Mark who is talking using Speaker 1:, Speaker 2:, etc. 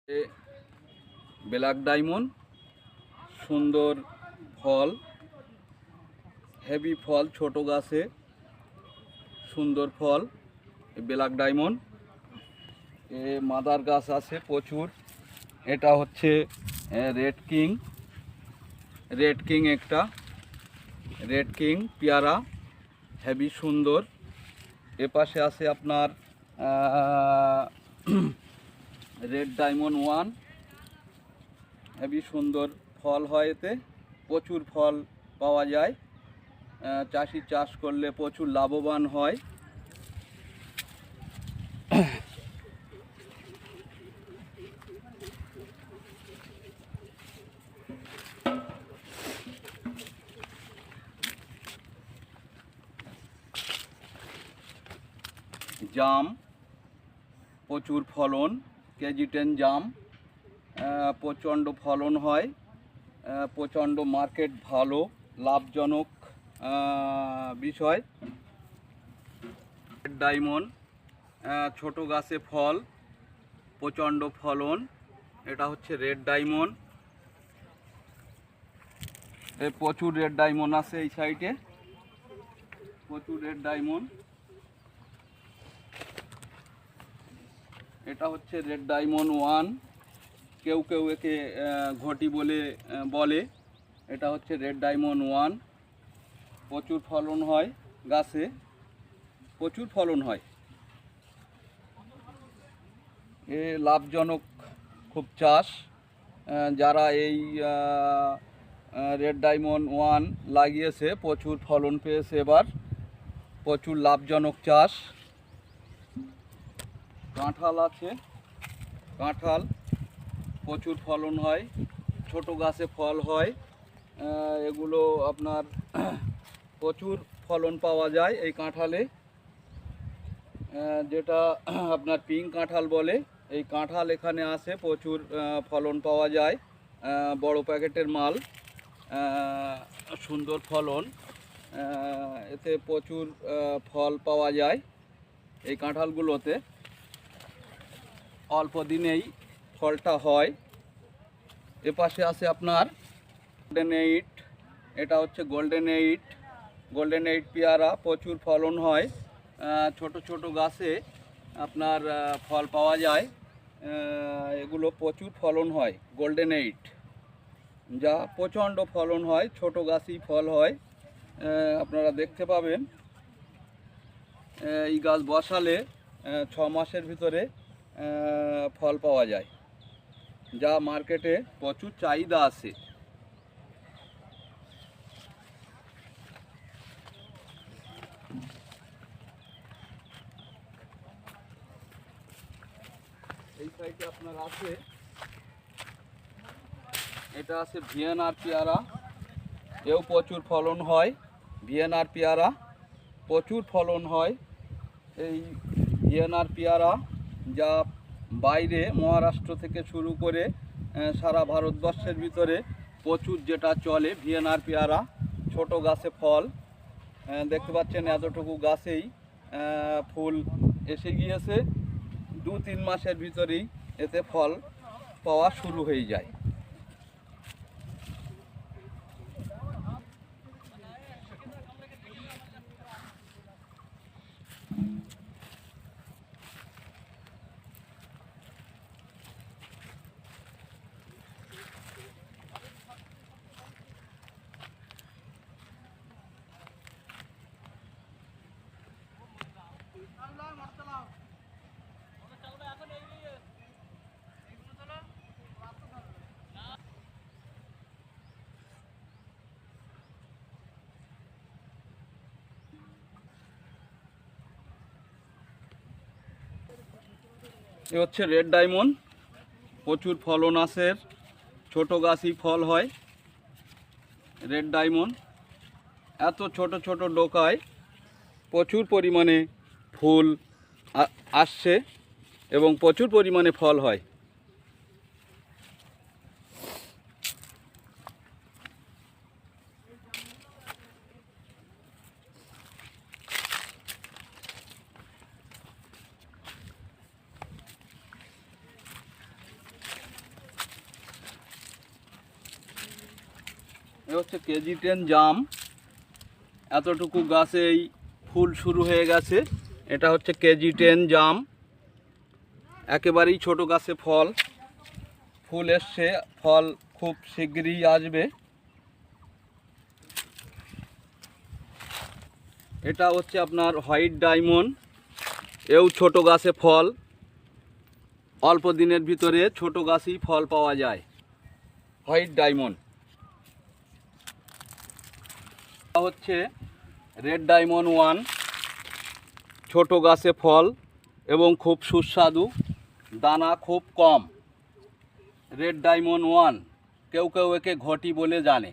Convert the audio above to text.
Speaker 1: Black diamond সুন্দর ফল, heavy ফল, ছোট গাছে সুন্দর ফল। ব্ল্যাক ডায়মন্ড মাদার গাছ আছে প্রচুর। এটা হচ্ছে রেড কিং একটা রেড কিং পেয়ারা, হেভি সুন্দর। এপাশে আছে আপনার রেড ডায়মন্ড ওয়ান, হেভি সুন্দর ফল হয়, এতে প্রচুর ফল পাওয়া যায়। চাষি চাষ করলে প্রচুর লাভবান হয়। জাম প্রচুর ফলন, কেজি 10 জাম, প্রচণ্ড ফলন হয়, প্রচণ্ড মার্কেট, ভালো লাভজনক বিষয়। রেড ডায়মন্ড ছোট গাছে ফল, প্রচণ্ড ফলন। এটা হচ্ছে রেড ডায়মন্ড। প্রচুর রেড ডায়মন্ড আছে এই সাইডে, প্রচুর রেড ডায়মন্ড। এটা হচ্ছে রেড ডায়মন্ড ওয়ান, কেউ কেউ একে ঘটি বলে। এটা হচ্ছে রেড ডায়মন্ড ওয়ান, প্রচুর ফলন হয় গাছে, প্রচুর ফলন হয়। এ লাভজনক খুব চাষ। যারা এই রেড ডায়মন্ড ওয়ান লাগিয়েছে প্রচুর ফলন পেয়েছে, এবার প্রচুর লাভজনক চাষ। কাঁঠাল আছে, কাঁঠাল প্রচুর ফলন হয়, ছোট গাছে ফল হয়। এগুলো আপনার প্রচুর ফলন পাওয়া যায় এই কাঁঠালে, যেটা আপনার পিঙ্ক কাঁঠাল বলে। এই কাঁঠাল এখানে আসে, প্রচুর ফলন পাওয়া যায়, বড় প্যাকেটের মাল, সুন্দর ফলন, এতে প্রচুর ফল পাওয়া যায় এই কাঁঠালগুলোতে। অল্প দিনেই ফলটা হয়। এপাশে আছে আপনার গোল্ডেন এইট, এটা হচ্ছে গোল্ডেন এইট পেয়ারা, প্রচুর ফলন হয়, ছোট ছোট গাছে আপনার ফল পাওয়া যায়। এগুলো প্রচুর ফলন হয় গোল্ডেন এইট, যা প্রচণ্ড ফলন হয়, ছোট গাছেই ফল হয়। আপনারা দেখতে পাবেন এই গাছ বসালে 6 মাসের ভিতরে ফল পাওয়া যায়, যা মার্কেটে প্রচুর চাহিদা আছে। এই সাইডে আপনার আছে, এটা আছে ভিয়েনার পেয়ারা, এও প্রচুর ফলন হয়। ভিয়েনার পেয়ারা প্রচুর ফলন হয়। এই ভিয়েনার পেয়ারা যা বাইরে মহারাষ্ট্র থেকে শুরু করে সারা ভারতবর্ষের ভিতরে প্রচুর যেটা চলে ভিয়েনার পেয়ারা, ছোট গাছে ফল। দেখতে পাচ্ছেন এতটুকু গাছেই ফুল এসে গিয়েছে, 2-3 মাসের ভিতরেই এতে ফল পাওয়া শুরু হয়ে যায়। এ হচ্ছে রেড ডায়মন্ড, প্রচুর ফলন আছে, ছোট গাছই ফল হয়। রেড ডায়মন্ড এত ছোট ছোট ডোকায় প্রচুর পরিমাণে ফুল আসছে এবং প্রচুর পরিমাণে ফল হয়। এ হচ্ছে KG10 জাম। এতটুকু গাছেই ফুল শুরু হয়ে গেছে। এটা হচ্ছে KG10 জাম, একেবারেই ছোট গাছে ফুল এসছে, ফল খুব শীঘ্রই আসবে। এটা হচ্ছে আপনার হোয়াইট ডায়মন্ড, এও ছোট গাছে ফল, অল্প দিনের ভিতরে ছোট গাছেই ফল পাওয়া যায়। White diamond. এটা হচ্ছে রেড ডায়মন্ড 1, ছোট গাছে ফল এবং খুব সুস্বাদু, দানা খুব কম। রেড ডায়মন্ড 1, কেউ কেউ একে ঘটি বলে জানে।